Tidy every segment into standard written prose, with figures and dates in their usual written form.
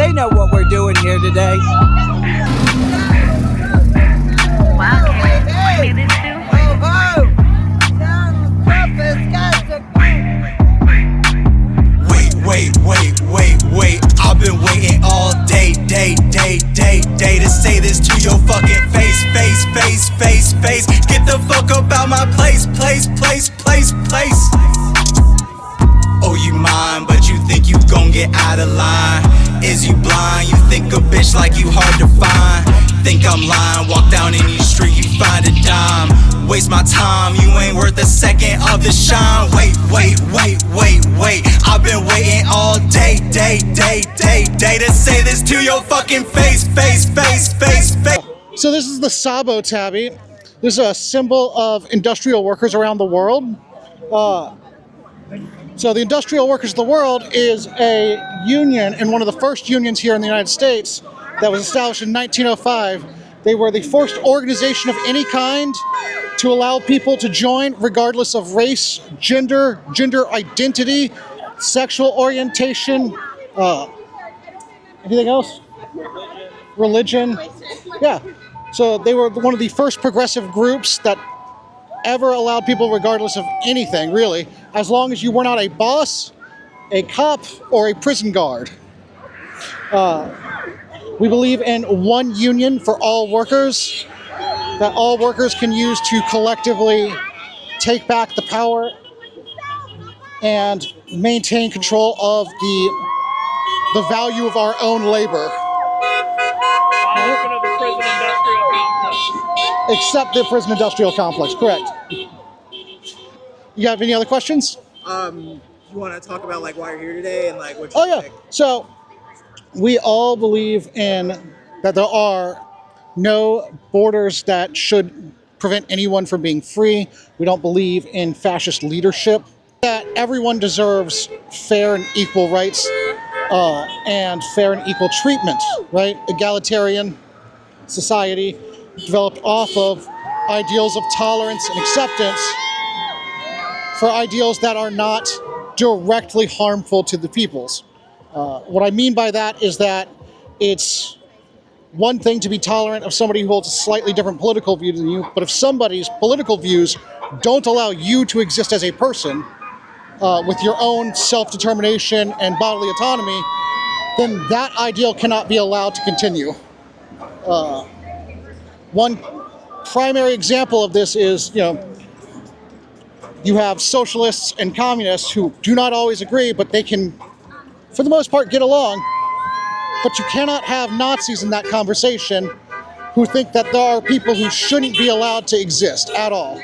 They know what we're doing here today. Wow, can we this too? Wait. I've been waiting all day to say this to your fucking face. Get the fuck up out my place. Oh, you mine, but you think you gon' get out of line. Is you blind? You think a bitch like you hard to find? Think I'm lying, walk down any street, you find a dime. Waste my time, you ain't worth a second of the shine. Wait. I've been waiting all day to say this to your fucking face. So this is the Sabo tabby. This is a symbol of industrial workers around the world. So the Industrial Workers of the World is a union, and one of the first unions here in the United States that was established in 1905. They were the first organization of any kind to allow people to join regardless of race, gender identity, sexual orientation, anything else? Religion. Yeah. So they were one of the first progressive groups that ever allowed people, regardless of anything, really, as long as you were not a boss, a cop, or a prison guard. We believe in one union for all workers, that all workers can use to collectively take back the power and maintain control of the value of our own labor. Except the prison industrial complex, correct. You have any other questions? You want to talk about like why you're here today and like what you think? So we all believe in that there are no borders that should prevent anyone from being free. We don't believe in fascist leadership. That everyone deserves fair and equal rights and fair and equal treatment, right? Egalitarian society developed off of ideals of tolerance and acceptance for ideals that are not directly harmful to the peoples. What I mean by that is that it's one thing to be tolerant of somebody who holds a slightly different political view than you, but if somebody's political views don't allow you to exist as a person with your own self-determination and bodily autonomy, then that ideal cannot be allowed to continue. One primary example of this is, you have socialists and communists who do not always agree, but they can, for the most part, get along. But you cannot have Nazis in that conversation who think that there are people who shouldn't be allowed to exist at all.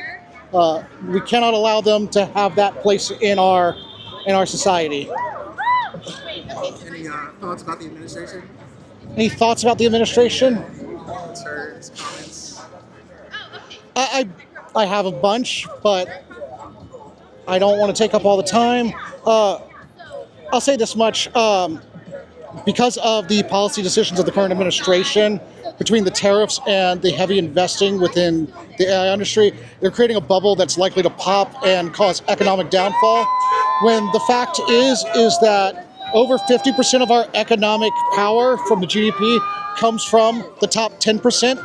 We cannot allow them to have that place in our society. Any thoughts about the administration? Any thoughts about the administration? Concerns, comments? I have a bunch, but I don't want to take up all the time. I'll say this much. Because of the policy decisions of the current administration, between the tariffs and the heavy investing within the AI industry, they're creating a bubble that's likely to pop and cause economic downfall. When the fact is that over 50% of our economic power from the GDP comes from the top 10%,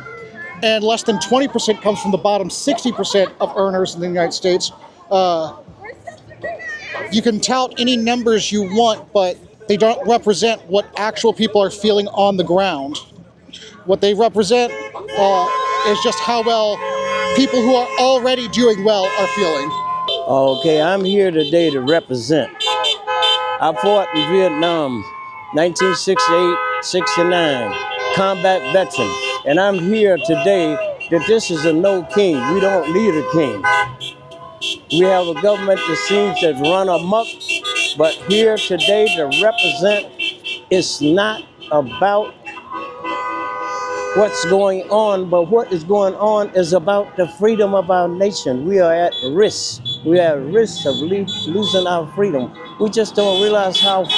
and less than 20% comes from the bottom 60% of earners in the United States. You can tout any numbers you want, but they don't represent what actual people are feeling on the ground. What they represent is just how well people who are already doing well are feeling. Okay, I'm here today to represent. I fought in Vietnam, 1968-69, combat veteran. And I'm here today that this is a no king. We don't need a king. We have a government that seems to run amok, but here today to represent, it's not about what's going on, but what is going on is about the freedom of our nation. We are at risk. We are at risk of losing our freedom. We just don't realize how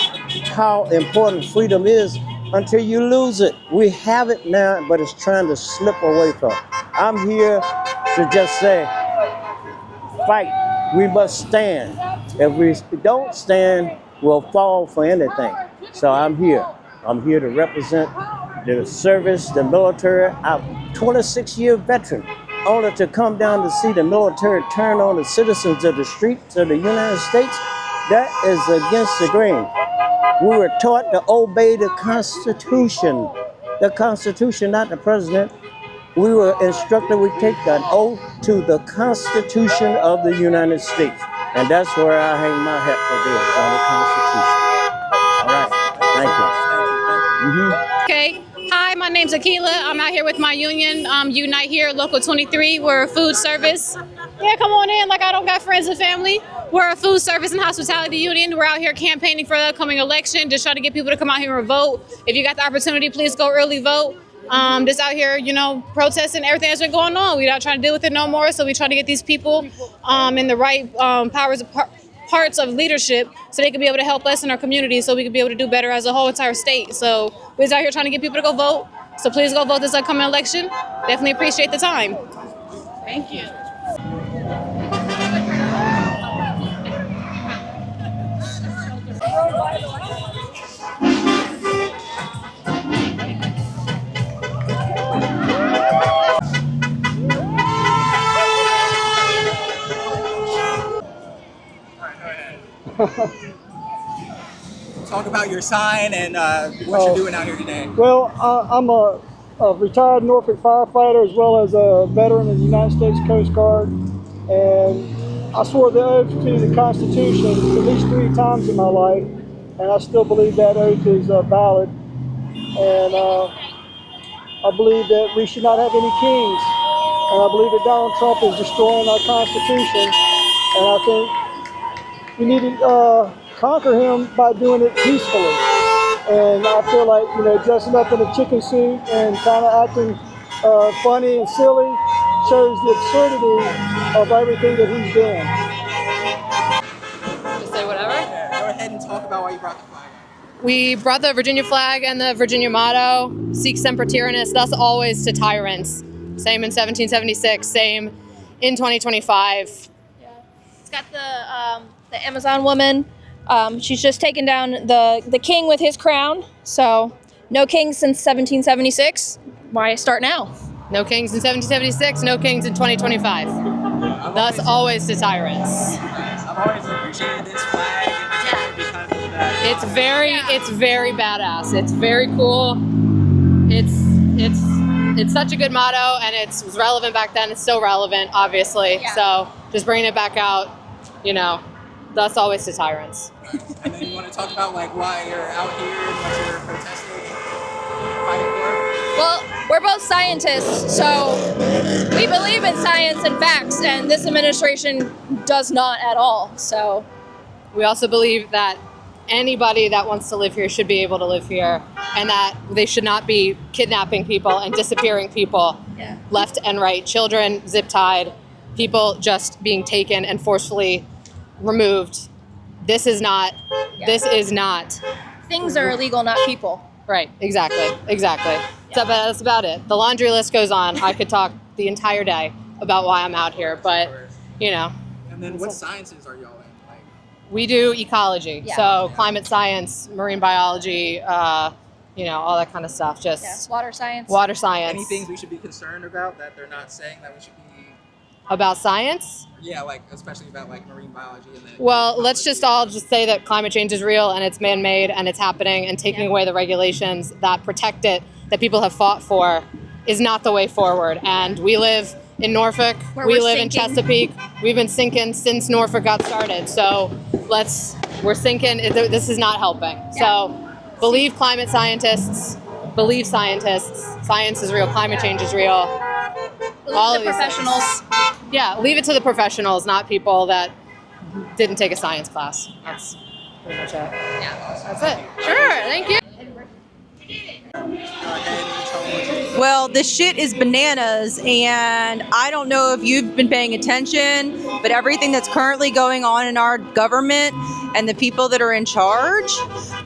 important freedom is until you lose it. We have it now, but it's trying to slip away from it. I'm here to just say, fight. We must stand. If we don't stand, we'll fall for anything. So I'm here. I'm here to represent the service, the military. I'm a 26-year veteran, only to come down to see the military turn on the citizens of the streets of the United States. That is against the grain. We were taught to obey the Constitution. The Constitution, not the president. We were instructed we take an oath to the Constitution of the United States. And that's where I hang my hat today, on the Constitution. All right, thank you. Okay. Hi, my name's Akila. I'm out here with my union, Unite Here, Local 23. We're a food service. Yeah, come on in, like I don't got friends and family. We're a food service and hospitality union. We're out here campaigning for the upcoming election, just trying to get people to come out here and vote. If you got the opportunity, please go early vote. Just out here, protesting everything that's been going on. We're not trying to deal with it no more, so we try to get these people in the right parts of leadership so they can be able to help us in our community so we can be able to do better as a whole entire state. So we're out here trying to get people to go vote. So please go vote this upcoming election. Definitely appreciate the time. Thank you. Talk about your sign and what you're doing out here today. Well, I'm a retired Norfolk firefighter as well as a veteran of the United States Coast Guard, and I swore the oath to the Constitution at least 3 times in my life, and I still believe that oath is valid. And I believe that we should not have any kings, and I believe that Donald Trump is destroying our Constitution, and I think we need to conquer him by doing it peacefully. And I feel like, dressing up in a chicken suit and kind of acting funny and silly shows the absurdity of everything that he's doing. Just say whatever. Yeah, go ahead and talk about why you brought the flag. We brought the Virginia flag and the Virginia motto, Sic Semper Tyrannis, thus always to tyrants. Same in 1776, same in 2025. It's got the Amazon woman. She's just taken down the king with his crown. So no king since 1776. Why start now? No kings in 1776, no kings in 2025. Thus always to tyrants. I've always appreciated this flag because of that. It's very badass. It's very cool. It's such a good motto, and it was relevant back then. It's still relevant, obviously. Yeah. So just bringing it back out, thus always to tyrants. And then you want to talk about why you're out here and what you're protesting, fighting for? Well, we're both scientists, so we believe in science and facts, and this administration does not at all. So We also believe that anybody that wants to live here should be able to live here, and that they should not be kidnapping people and disappearing people left and right. Children zip-tied, people just being taken and forcefully removed. This is not. things are illegal, not people. Right, exactly. So that's about it. The laundry list goes on. I could talk the entire day about why I'm out here, but, And then what sciences are y'all in? we do ecology. Yeah. So climate science, marine biology, all that kind of stuff. Just Water science. water science. Any things we should be concerned about that they're not saying that we should be? About science? Yeah, especially about marine biology and then. Well, let's just all say that climate change is real and it's man-made and it's happening, and taking away the regulations that protect it, that people have fought for, is not the way forward. And we live in Norfolk. We live in Chesapeake. We've been sinking since Norfolk got started. So we're sinking. This is not helping. So believe climate scientists. Believe scientists. Science is real. Climite change is real. All of these professionals. things. Yeah, leave it to the professionals, not people that didn't take a science class. That's pretty much it. Yeah, that's it. Sure, thank you. Well, this shit is bananas, and I don't know if you've been paying attention, but everything that's currently going on in our government and the people that are in charge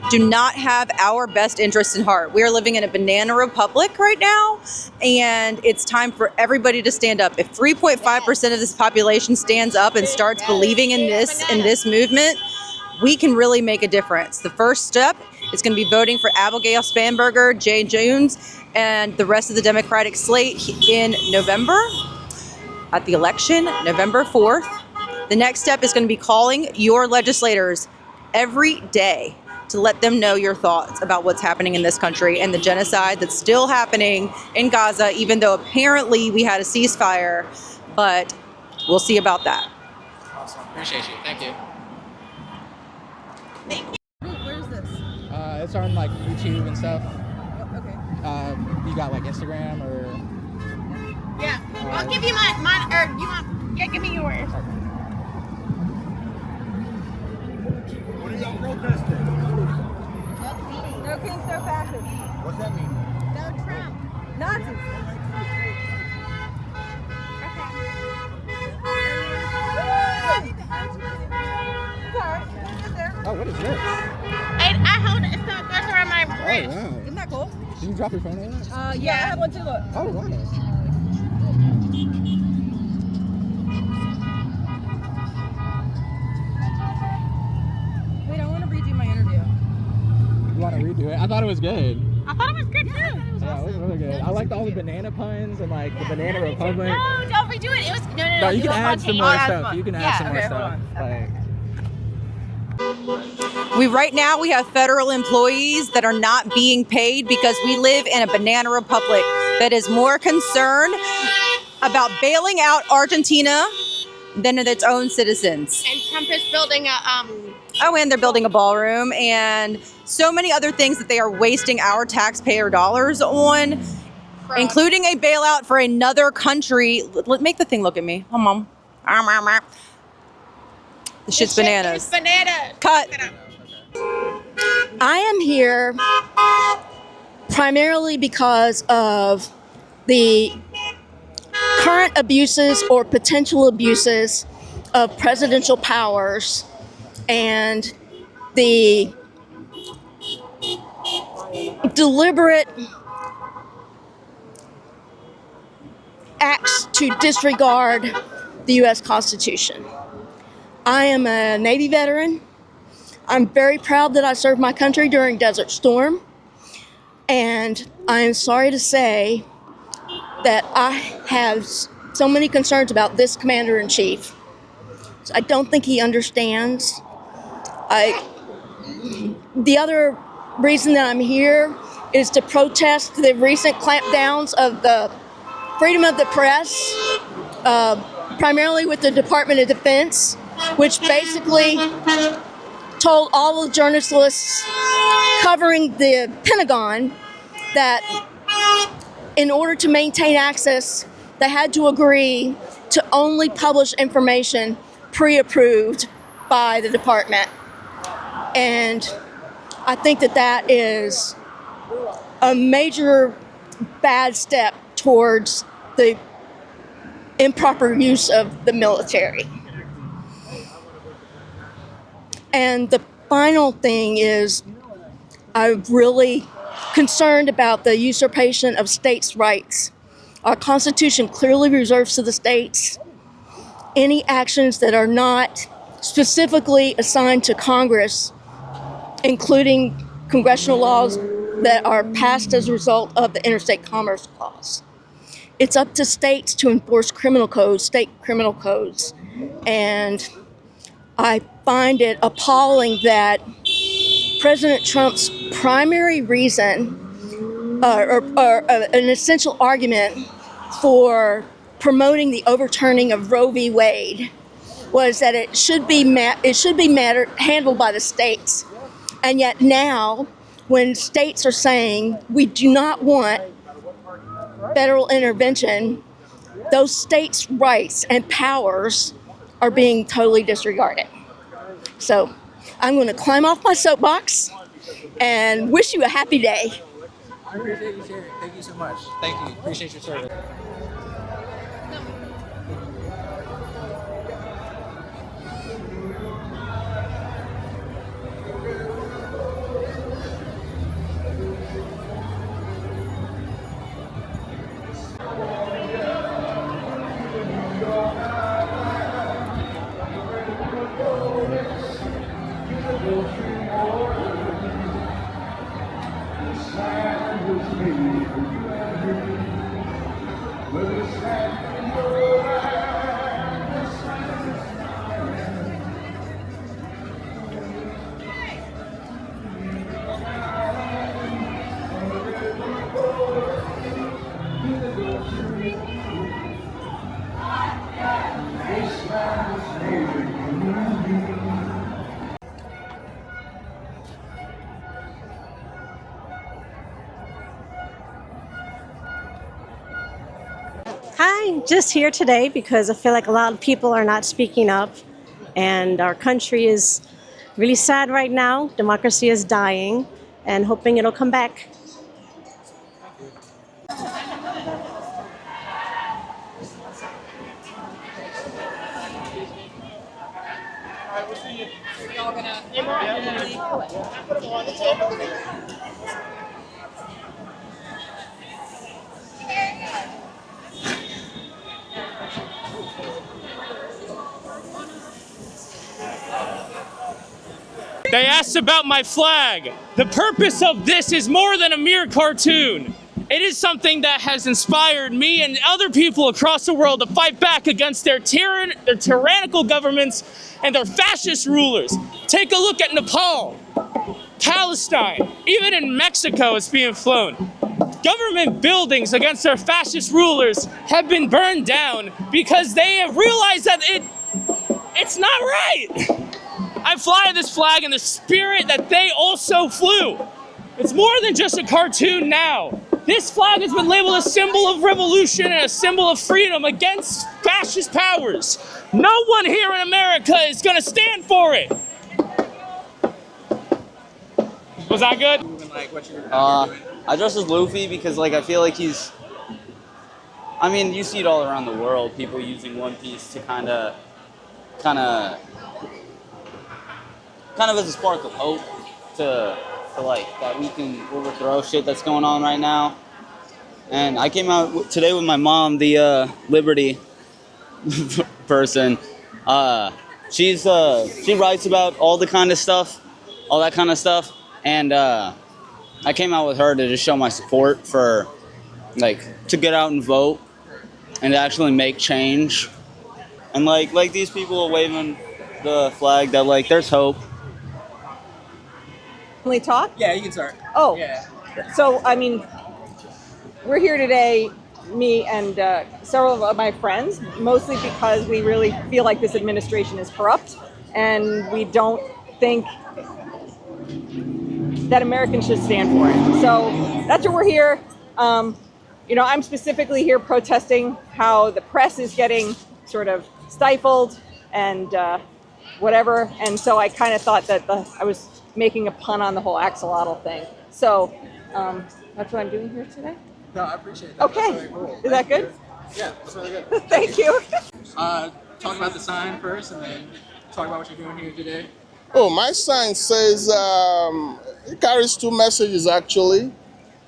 do not have our best interests in heart. We are living in a banana republic right now, and it's time for everybody to stand up. If 3.5% of this population stands up and starts believing in this movement, we can really make a difference. The first step It's going to be voting for Abigail Spanberger, Jay Jones, and the rest of the Democratic slate in November at the election, November 4th. The next step is going to be calling your legislators every day to let them know your thoughts about what's happening in this country and the genocide that's still happening in Gaza, even though apparently we had a ceasefire, but we'll see about that. Awesome. Appreciate you. Thank you. Where's this? It's on like YouTube and stuff. Oh, okay. You got like Instagram or? Yeah. I'll give you mine, or you want, yeah, give me yours. What are y'all protesting? No kings, no fascists. What's that mean? No Trump. Nazis. Oh, what is this? I hold it, so it goes around my wrist. Oh, wow. Isn't that cool? Did you drop your phone on that? Yeah, I have one too, look. Oh, wow. Wait, I want to redo my interview. You want to redo it? I thought it was good. I thought it was good too. Yeah, it was really good. I liked all the banana puns and like the Banana Republic. No, don't redo it. It was no. No, you can add some more stuff. Fun. You can add some more stuff. Like, Right now we have federal employees that are not being paid because we live in a banana republic that is more concerned about bailing out Argentina than its own citizens. And Trump is building a Oh, and they're building a ballroom and so many other things that they are wasting our taxpayer dollars on, including a bailout for another country. Make the thing look at me. Come on. The shit's bananas. Bananas. Cut. I am here primarily because of the current abuses or potential abuses of presidential powers and the deliberate acts to disregard the U.S. Constitution. I am a Navy veteran. I'm very proud that I served my country during Desert Storm. And I am sorry to say that I have so many concerns about this commander-in-chief. I don't think he understands. The other reason that I'm here is to protest the recent clampdowns of the freedom of the press, primarily with the Department of Defense, which basically told all the journalists covering the Pentagon that in order to maintain access, they had to agree to only publish information pre-approved by the department. And I think that that is a major bad step towards the improper use of the military. And the final thing is, I'm really concerned about the usurpation of states' rights. Our Constitution clearly reserves to the states any actions that are not specifically assigned to Congress, including congressional laws that are passed as a result of the Interstate Commerce Clause. It's up to states to enforce criminal codes, state criminal codes. And I find it appalling that President Trump's primary reason, or an essential argument for promoting the overturning of Roe v. Wade, was that it should be handled by the states. And yet now, when states are saying we do not want federal intervention, those states' rights and powers are being totally disregarded. So I'm going to climb off my soapbox and wish you a happy day. I appreciate you sharing. Thank you so much. Thank you. Appreciate your service. Hi, just here today because I feel like a lot of people are not speaking up, and our country is really sad right now. Democracy is dying, and hoping it'll come back. They asked about my flag. The purpose of this is more than a mere cartoon. It is something that has inspired me and other people across the world to fight back against their tyrannical governments and their fascist rulers. Take a look at Nepal, Palestine, even in Mexico it's being flown. Government buildings against their fascist rulers have been burned down because they have realized that it's not right. I fly this flag in the spirit that they also flew. It's more than just a cartoon now. This flag has been labeled a symbol of revolution and a symbol of freedom against fascist powers. No one here in America is gonna stand for it. Was that good? I dress as Luffy because I feel like he's, you see it all around the world, people using One Piece to kind of as a spark of hope to that we can overthrow shit that's going on right now. And I came out today with my mom, the Liberty person. She writes about all that kind of stuff, and I came out with her to just show my support for to get out and vote and to actually make change. And like these people waving the flag that there's hope. Talk? Yeah, you can start. Oh, yeah. So we're here today, me and several of my friends, mostly because we really feel like this administration is corrupt, and we don't think that Americans should stand for it. So that's why we're here. I'm specifically here protesting how the press is getting sort of stifled and whatever. And so I kind of thought that I was making a pun on the whole axolotl thing. So that's what I'm doing here today. No, I appreciate that. Okay. That's really cool. Is that good? Yeah, that's really good. Thank you. Talk about the sign first and then talk about what you're doing here today. Oh, my sign says, it carries two messages actually.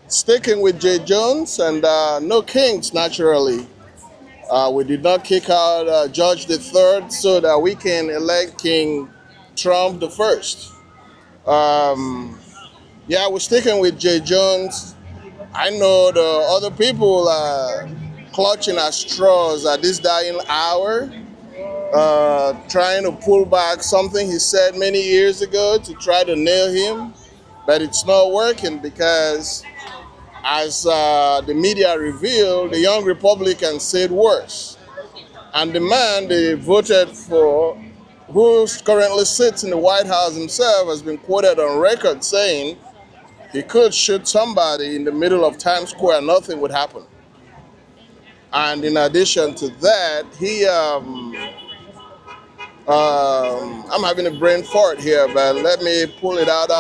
Sticking with J. Jones and no kings, naturally. We did not kick out George III so that we can elect King Trump the first. We're sticking with J. Jones. I know the other people are clutching at straws at this dying hour, trying to pull back something he said many years ago to try to nail him, but it's not working because, as the media revealed, the young Republicans said worse. And the man they voted for, who currently sits in the White House himself, has been quoted on record saying he could shoot somebody in the middle of Times Square and nothing would happen. And in addition to that, I'm having a brain fart here, but let me pull it out.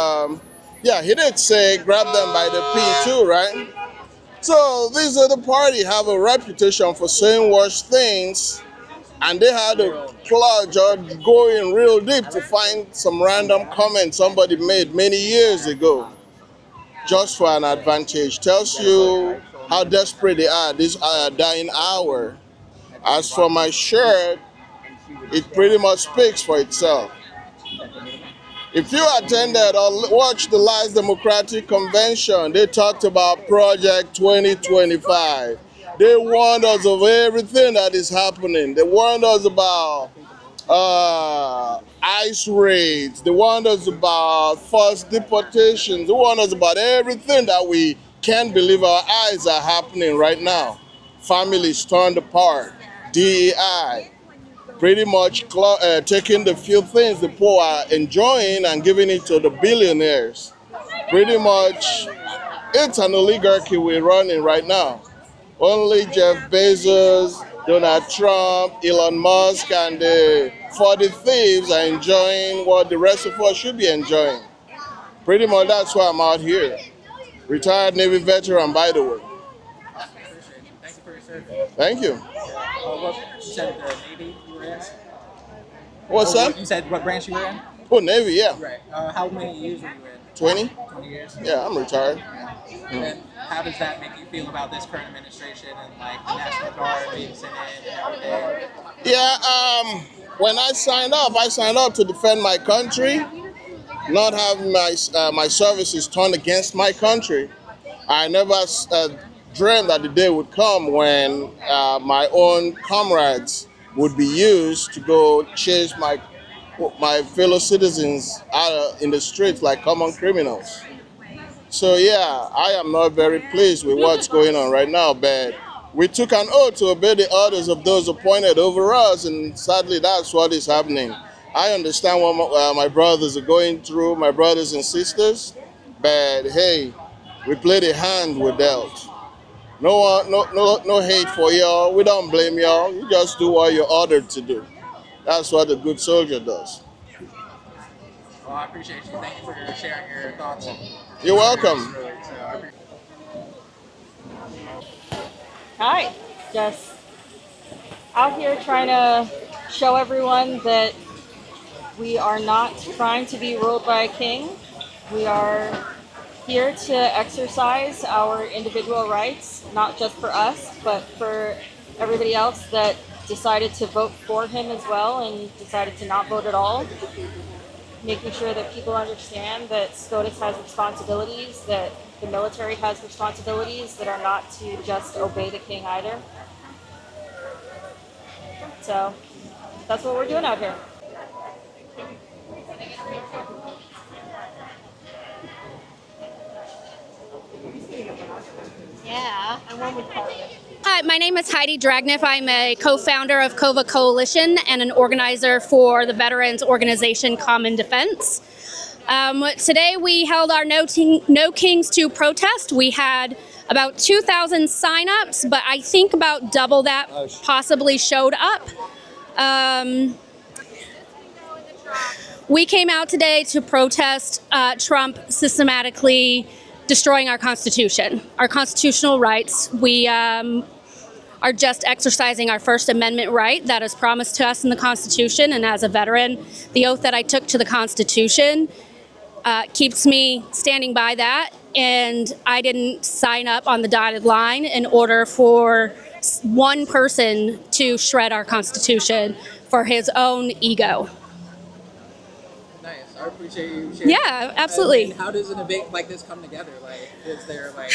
He did say grab them by the P too, right? So these other party have a reputation for saying worse things, and they had to plunge or go in real deep to find some random comment somebody made many years ago, just for an advantage. Tells you how desperate they are this dying hour. As for my shirt, it pretty much speaks for itself. If you attended or watched the last Democratic Convention, they talked about Project 2025. They warned us of everything that is happening. They warned us about ICE raids. They warned us about forced deportations. They warned us about everything that we can't believe our eyes are happening right now. Families torn apart, DEI, pretty much taking the few things the poor are enjoying and giving it to the billionaires. Pretty much, it's an oligarchy we're running right now. Only Jeff Bezos, Donald Trump, Elon Musk, and the 40 thieves are enjoying what the rest of us should be enjoying. Pretty much that's why I'm out here. Retired Navy veteran, by the way. Thank you for your service. Thank you. What you said the Navy you were in? What's that? You said what branch you were in? Oh, Navy, yeah. Right. How many years were you in? 20? 20 years? Yeah, I'm retired. And then how does that make you feel about this current administration and like the National Guard being sent in and everything? Yeah, when I signed up to defend my country, not having my services turned against my country. I never dreamed that the day would come when my own comrades would be used to go chase my fellow citizens out in the streets like common criminals. So yeah, I am not very pleased with what's going on right now, but we took an oath to obey the orders of those appointed over us, and sadly that's what is happening. I understand what my brothers are going through, my brothers and sisters, but hey, we play the hand we're dealt. No hate for y'all. We don't blame y'all. You just do what you're ordered to do. That's what a good soldier does. Well, I appreciate you. Thank you for sharing your thoughts. You're welcome. Hi, just out here trying to show everyone that we are not trying to be ruled by a king. We are here to exercise our individual rights, not just for us, but for everybody else that decided to vote for him as well and decided to not vote at all. Making sure that people understand that SCOTUS has responsibilities, that the military has responsibilities that are not to just obey the king either. So that's what we're doing out here. Yeah, I won with Carter. Hi, my name is Heidi Dragniff. I'm a co-founder of COVA Coalition and an organizer for the veterans organization Common Defense. Today we held our No Kings 2 protest. We had about 2,000 signups, but I think about double that possibly showed up. We came out today to protest Trump systematically destroying our Constitution, our constitutional rights. We are just exercising our First Amendment right that is promised to us in the Constitution. And as a veteran, the oath that I took to the Constitution keeps me standing by that. And I didn't sign up on the dotted line in order for one person to shred our Constitution for his own ego. Nice. I appreciate you sharing. Yeah, absolutely. And how does an event like this come together? Like, is there like...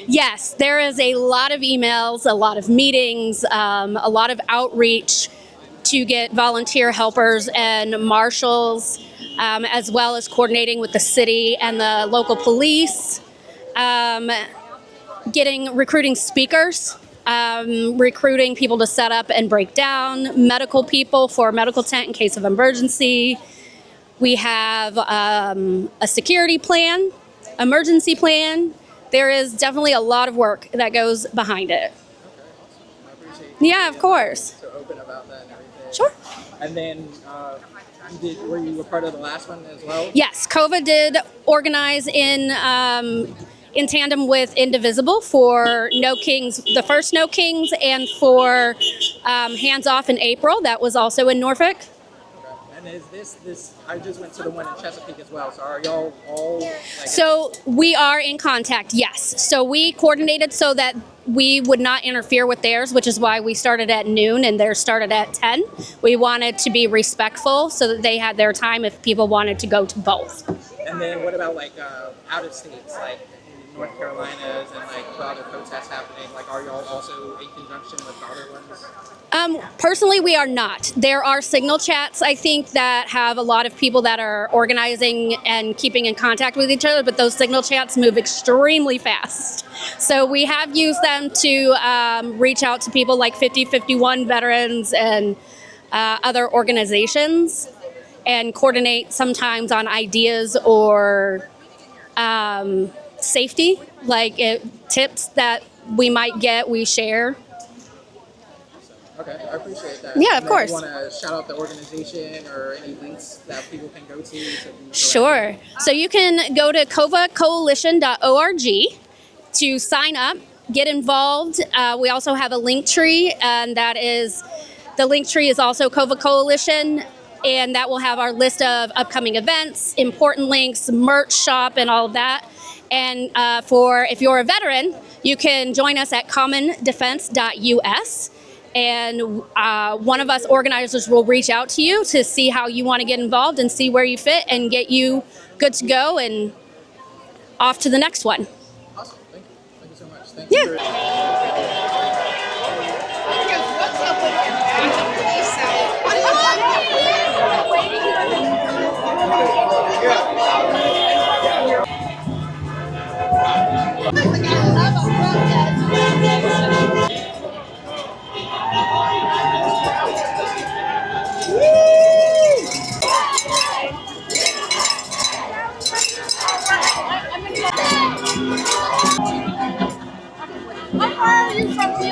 Yes, there is a lot of emails, a lot of meetings, a lot of outreach to get volunteer helpers and marshals, as well as coordinating with the city and the local police, recruiting speakers, recruiting people to set up and break down, medical people for a medical tent in case of emergency. We have a security plan, emergency plan. There is definitely a lot of work that goes behind it. Okay, awesome. I appreciate you. Yeah, of course. So open about that and everything. Sure. And then, were you a part of the last one as well? Yes, COVA did organize in tandem with Indivisible for No Kings, the first No Kings, and for Hands Off in April. That was also in Norfolk. And is this? I just went to the one in Chesapeake as well. So are y'all all? Like, so we are in contact. Yes. So we coordinated so that we would not interfere with theirs, which is why we started at noon and theirs started at 10. We wanted to be respectful so that they had their time if people wanted to go to both. And then what about like out of states, like in North Carolina and like other protests happening? Like, are y'all also in conjunction with other ones? Personally, we are not. There are signal chats, I think, that have a lot of people that are organizing and keeping in contact with each other, but those signal chats move extremely fast. So we have used them to reach out to people like 5051 veterans and other organizations and coordinate sometimes on ideas or safety, like tips that we might get, we share. Okay, I appreciate that. Yeah, of course. You want to shout out the organization or any links that people can go to? Sure. So you can go to covacoalition.org to sign up, get involved. We also have a link tree, and the link tree is also Cova Coalition, and that will have our list of upcoming events, important links, merch shop, and all of that. And if you're a veteran, you can join us at commondefense.us. And one of us organizers will reach out to you to see how you want to get involved and see where you fit and get you good to go and off to the next one. Awesome. Thank you. Thank you so much. Thank Yeah. you.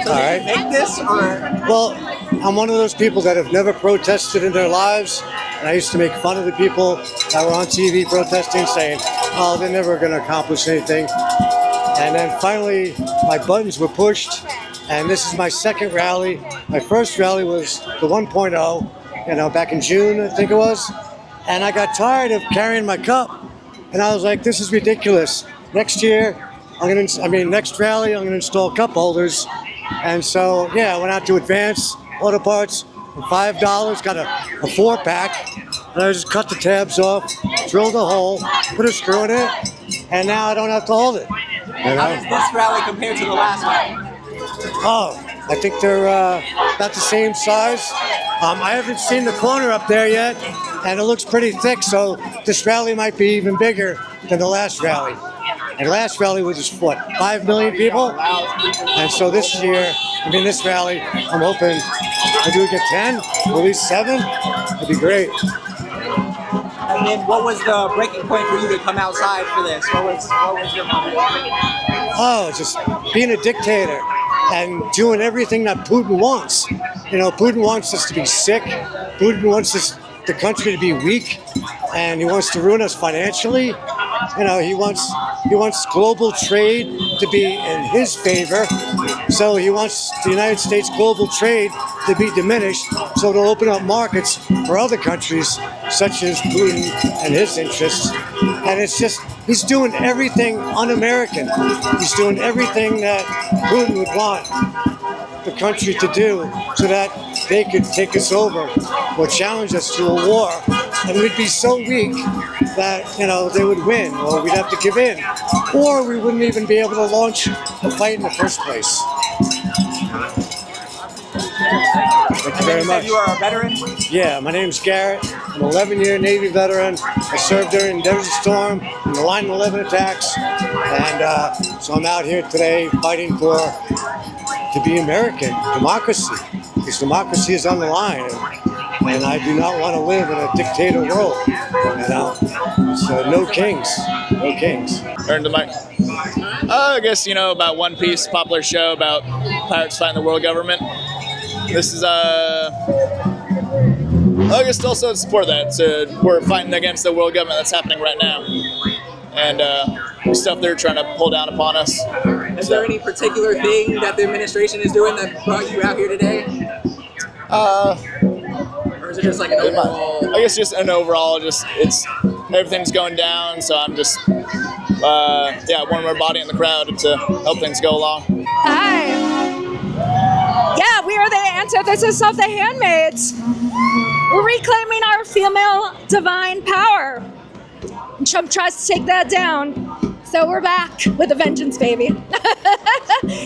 All right. Make this or? Well, I'm one of those people that have never protested in their lives, and I used to make fun of the people that were on TV protesting, saying, "Oh, they're never going to accomplish anything." And then finally, my buttons were pushed, and this is my second rally. My first rally was the 1.0, back in June, I think it was, and I got tired of carrying my cup, and I was like, "This is ridiculous." Next rally, I'm gonna install cup holders. And so, I went out to Advance Auto Parts for $5, got a 4-pack, and I just cut the tabs off, drilled a hole, put a screw in it, and now I don't have to hold it. How does this rally compare to the last one? Oh, I think they're about the same size. I haven't seen the corner up there yet, and it looks pretty thick, so this rally might be even bigger than the last rally. And last rally was just, 5 million people? And so this rally, I'm hoping maybe we get 10, at least 7. That'd be great. And then what was the breaking point for you to come outside for this? What was your moment? Oh, just being a dictator and doing everything that Putin wants. Putin wants us to be sick. Putin wants the country to be weak, and he wants to ruin us financially. He wants global trade to be in his favor. So he wants the United States global trade to be diminished, so it'll open up markets for other countries, such as Putin and his interests. And it's just, he's doing everything un-American. He's doing everything that Putin would want the country to do so that they could take us over or challenge us to a war. And we'd be so weak that, they would win, or we'd have to give in, or we wouldn't even be able to launch the fight in the first place. Thank you very much. You are a veteran? Yeah, my name's Garrett. I'm an 11-year Navy veteran. I served during Desert Storm and the 9/11 attacks, and so I'm out here today fighting to be American, democracy. Because democracy is on the line, and I do not want to live in a dictator world. So no kings, no kings. Earned the mic. I guess, about One Piece, popular show about pirates fighting the world government. This is, I guess, also to support that. So we're fighting against the world government that's happening right now. And stuff they're trying to pull down upon us. Is there any particular thing that the administration is doing that brought you out here today? Or is it just like an overall? I guess just an overall, everything's going down, so I'm just, one more body in the crowd to help things go along. Hi. Yeah, we are the antithesis of the handmaids. We're reclaiming our female divine power. Trump tries to take that down. So we're back with a vengeance, baby.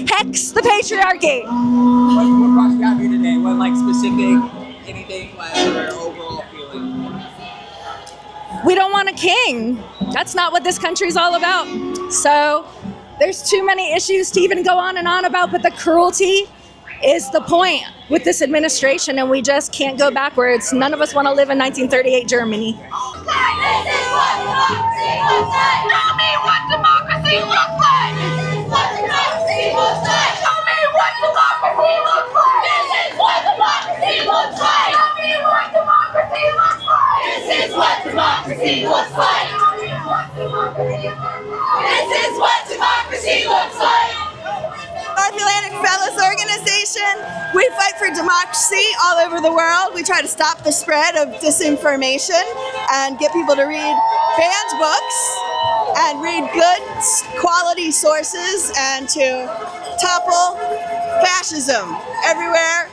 Hex the patriarchy. What brought you out here today? What, like, specific, anything, like, your overall feeling? We don't want a king. That's not what this country's all about. So there's too many issues to even go on and on about, but the cruelty is the point with this administration, and we just can't go backwards. None of us want to live in 1938 Germany. This is what democracy looks like! Tell me what democracy looks like! Tell me what democracy looks like! This is what democracy looks like! Tell me what democracy looks like! This is what democracy looks like! This is what democracy looks like! North Atlantic Fellows Organization. We fight for democracy all over the world. We try to stop the spread of disinformation and get people to read banned books and read good quality sources and to topple fascism everywhere.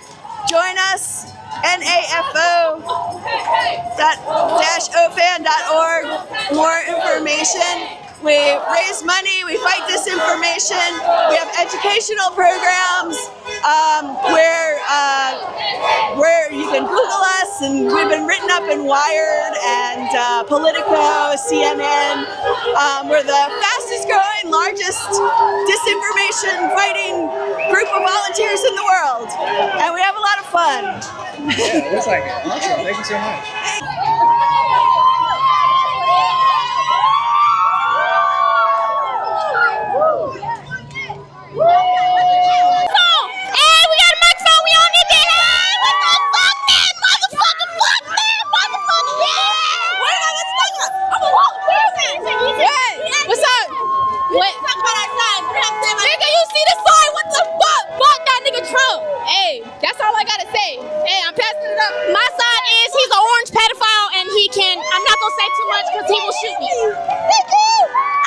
Join us, NAFO-ofan.org for more information. We raise money, we fight disinformation, we have educational programs where you can Google us, and we've been written up in Wired and Politico, CNN. We're the fastest growing, largest disinformation fighting group of volunteers in the world, and we have a lot of fun. Yeah, it looks like it. Awesome, thank you so much. What's up? What? Nigga, you see the sign? What the fuck? Fuck that nigga Trump. Hey, that's all I gotta say. Hey, I'm passing it up. My side is he's an orange pedophile and he can, I'm not gonna say too much because he will shoot me.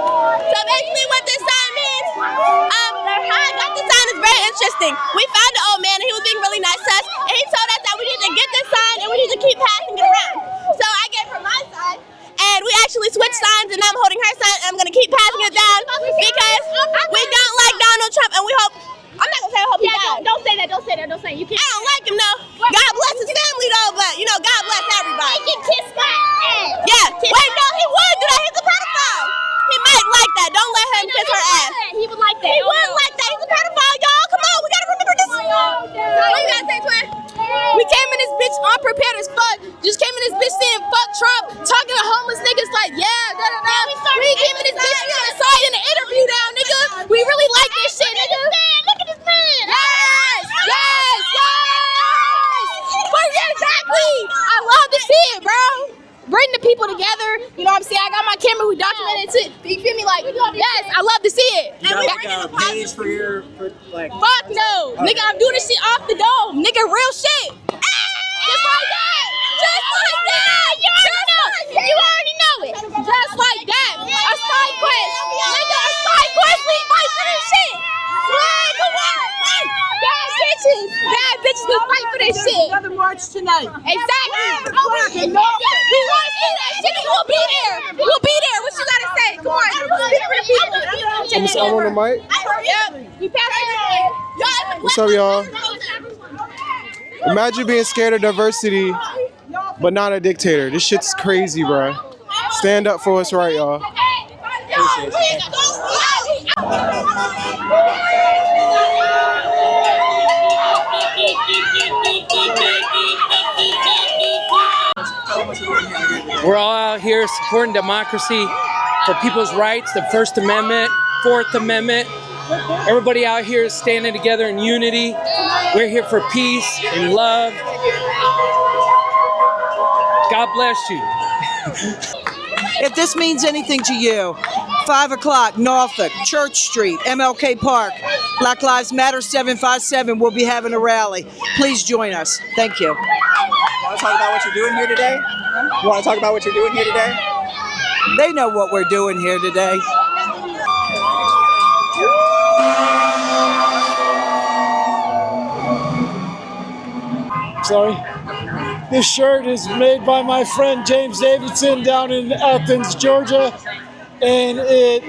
So basically what this sign means, how I got this sign is very interesting. We found an old man and he was being really nice to us, and he told us that we need to get this sign and we need to keep passing it around. So I gave her my side. And we actually switched signs, and I'm holding her sign, and I'm gonna keep passing it down because we don't like Donald Trump, and we hope. I'm not gonna say I hope he dies. Don't say that. Don't say that. Don't say it. You can't. I don't like him though. God bless his family though, but you know, God bless everybody. He can kiss my ass. Yeah. Wait, no, he would do that. He's a pedophile. He might like that. Don't let him kiss her ass. He would like that. He would like that. He's a pedophile, y'all. Come on, we gotta remember this. What you gotta say, twin? We came in this bitch unprepared as fuck. Just came in this bitch saying fuck Trump, talking to homeless niggas like, yeah, da da da. We came in this bitch, we on the side in the interview now, nigga. We really like this shit, nigga. Look at this man. Yes, yes, yes. But yeah, exactly. I love to see it, bro. Bring the people together. You know what I'm saying? I got my camera, we documented it. You feel me? Like, yes, I love to see it. You got like a page for your, like... Fuck no. Nigga, I'm doing this shit off the dome. Nigga, real shit. Just like that. Just like that. You already know. You already know it. Just like that. A side quest. Nigga, a side quest. We fight for this shit. Come on. Bad bitches. Bad bitches. We fight for this shit. Another march tonight. Exactly. We want to see that shit. We'll be there. We'll be there. What you gotta say? Come on. Speak for the people. I'm on the mic. Yep. You pass it. What's up, y'all? Imagine being scared of diversity, but not a dictator. This shit's crazy, bro. Stand up for what's right, y'all. We're all out here supporting democracy for people's rights, the First Amendment, Fourth Amendment. Everybody out here is standing together in unity. We're here for peace and love. God bless you. If this means anything to you, 5 o'clock, Norfolk, Church Street, MLK Park, Black Lives Matter 757 will be having a rally. Please join us. Thank you. Want to talk about what you're doing here today? You want to talk about what you're doing here today? They know what we're doing here today. sorry. This shirt is made by my friend James Davidson down in Athens, Georgia, and it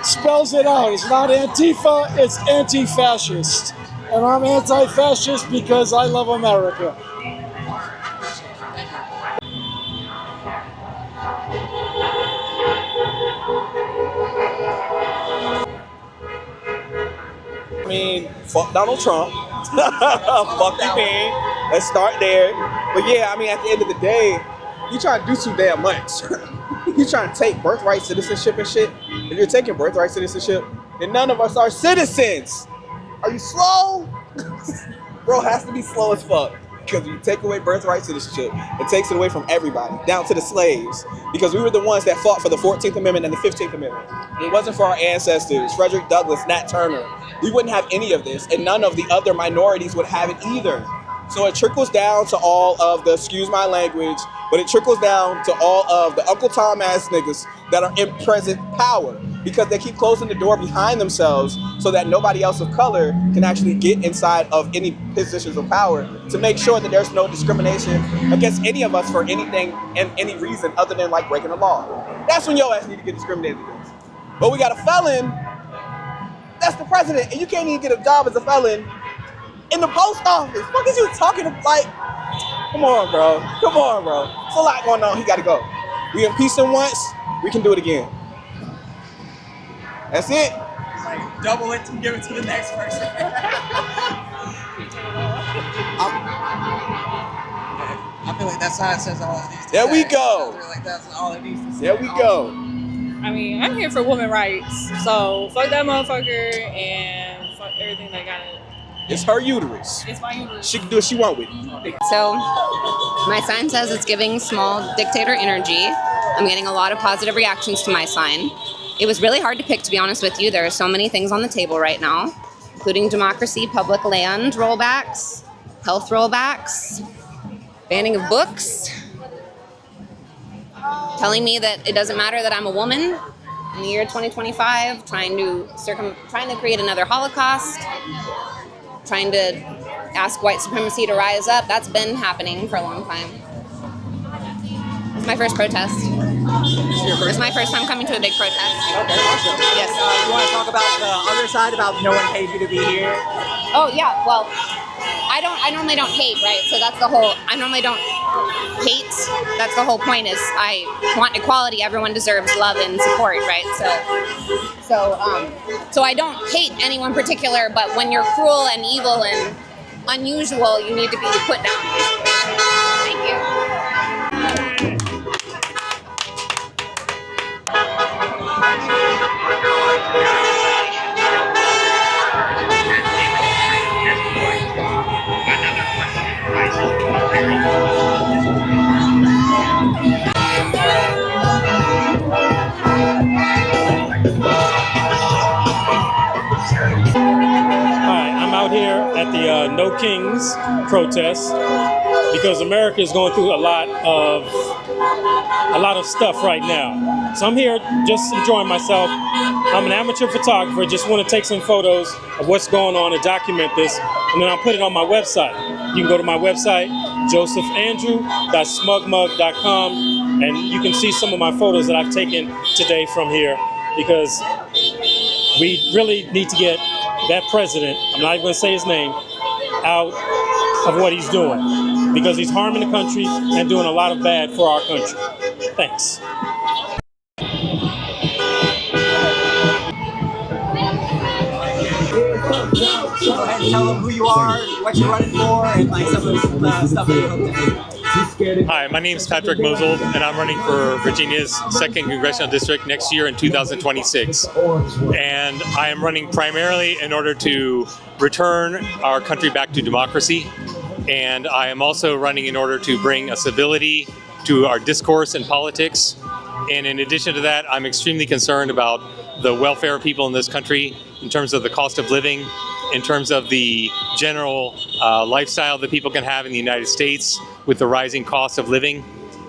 spells it out. It's not Antifa, it's anti-fascist. And I'm anti-fascist because I love America. I mean, fuck Donald Trump. Fuck the king. Let's start there. But yeah, I mean, at the end of the day, you trying to do too damn much. You trying to take birthright citizenship and shit. If you're taking birthright citizenship, then none of us are citizens. Are you slow? Bro has to be slow as fuck. Because when you take away birthright citizenship, it takes it away from everybody, down to the slaves. Because we were the ones that fought for the 14th Amendment and the 15th Amendment. It wasn't for our ancestors, Frederick Douglass, Nat Turner. We wouldn't have any of this, and none of the other minorities would have it either. So it trickles down to all of the, excuse my language, but it trickles down to all of the Uncle Tom ass niggas that are in present power, because they keep closing the door behind themselves so that nobody else of color can actually get inside of any positions of power, to make sure that there's no discrimination against any of us for anything and any reason other than like breaking the law. That's when your ass need to get discriminated against. But we got a felon, that's the president, and you can't even get a job as a felon in the post office. What is you talking about? Like, come on, bro. Come on, bro. There's a lot going on. He got to go. We impeached him once. We can do it again. That's it. Like, double it and give it to the next person. I feel like that sign says all it needs to say. There we go. I feel like that's all it needs to say. There we go. I mean, I'm here for women's rights. So fuck that motherfucker and fuck everything that got it. It's her uterus. It's my uterus. She can do what she want with it. So my sign says it's giving small dictator energy. I'm getting a lot of positive reactions to my sign. It was really hard to pick, to be honest with you. There are so many things on the table right now, including democracy, public land rollbacks, health rollbacks, banning of books, telling me that it doesn't matter that I'm a woman in the year 2025, trying to create another Holocaust, trying to ask white supremacy to rise up. That's been happening for a long time. It's my first protest. It's my first time coming to a big protest. Okay, awesome. Yes. You want to talk about the other side, about no one paid you to be here? Oh yeah, well, I normally don't hate, right? So that's the whole, I normally don't hate. That's the whole point, is I want equality. Everyone deserves love and support, right? So I don't hate anyone particular, but when you're cruel and evil and unusual, you need to be put down. Thank you. Hi, I'm out here at the No Kings protest because America is going through a lot of stuff right now. So I'm here just enjoying myself. I'm an amateur photographer, just want to take some photos of what's going on and document this, and then I'll put it on my website. You can go to my website, josephandrew.smugmug.com, and you can see some of my photos that I've taken today from here, because we really need to get that president, I'm not even going to say his name, out of what he's doing, because he's harming the country and doing a lot of bad for our country. Thanks. Go ahead and tell them who you are, what you're running for, and like some of the stuff that you hope to do. Hi, my name is Patrick Mosel, and I'm running for Virginia's 2nd Congressional District next year in 2026. And I am running primarily in order to return our country back to democracy. And I am also running in order to bring a civility to our discourse and politics. And in addition to that, I'm extremely concerned about the welfare of people in this country in terms of the cost of living, in terms of the general lifestyle that people can have in the United States with the rising cost of living.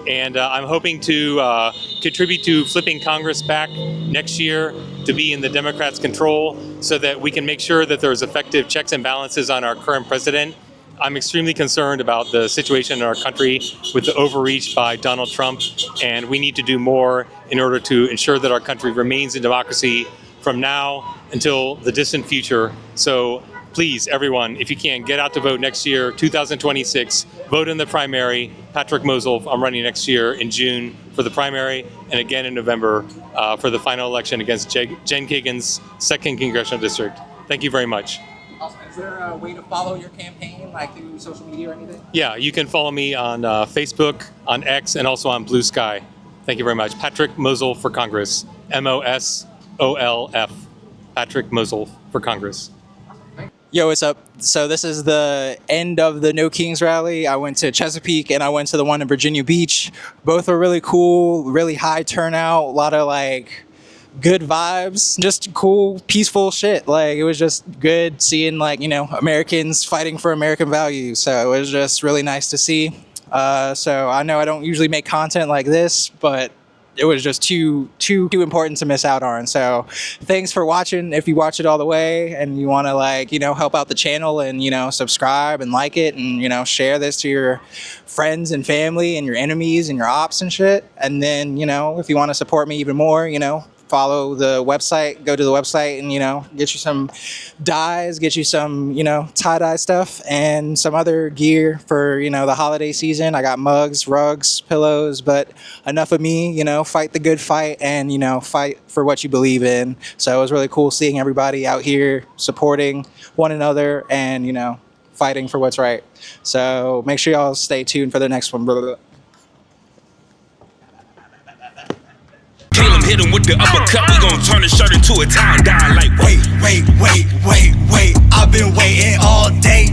And I'm hoping to contribute to flipping Congress back next year to be in the Democrats' control, so that we can make sure that there's effective checks and balances on our current president, I'm extremely concerned about the situation in our country with the overreach by Donald Trump, and we need to do more in order to ensure that our country remains in democracy from now until the distant future. So please, everyone, if you can, get out to vote next year, 2026. Vote in the primary. Patrick Moself, I'm running next year in June for the primary, and again in November for the final election against Jen Kagan's 2nd Congressional District. Thank you very much. Awesome. Is there a way to follow your campaign, like through social media or anything? Yeah, you can follow me on Facebook, on X, and also on Blue Sky. Thank you very much. Patrick Moself for Congress. MOSOLF. Patrick Moself for Congress. Yo, what's up? So this is the end of the No Kings rally. I went to Chesapeake and I went to the one in Virginia Beach. Both were really cool, really high turnout, a lot of like good vibes, just cool, peaceful shit. Like it was just good seeing like, you know, Americans fighting for American values. So it was just really nice to see. So I know I don't usually make content like this, but it was just too important to miss out on. So thanks for watching. If you watch it all the way and you want to like, you know, help out the channel and, you know, subscribe and like it and, you know, share this to your friends and family and your enemies and your ops and shit. And then, you know, if you want to support me even more, you know, follow the website, go to the website and, you know, get you some dyes, get you some, you know, tie-dye stuff and some other gear for, you know, the holiday season. I got mugs, rugs, pillows, but enough of me, you know, fight the good fight and, you know, fight for what you believe in. So it was really cool seeing everybody out here supporting one another and, you know, fighting for what's right. So make sure y'all stay tuned for the next one. Caleb hit him with the uppercut, we gon' turn the shirt into a tie-dye like wait. I've been waiting all day.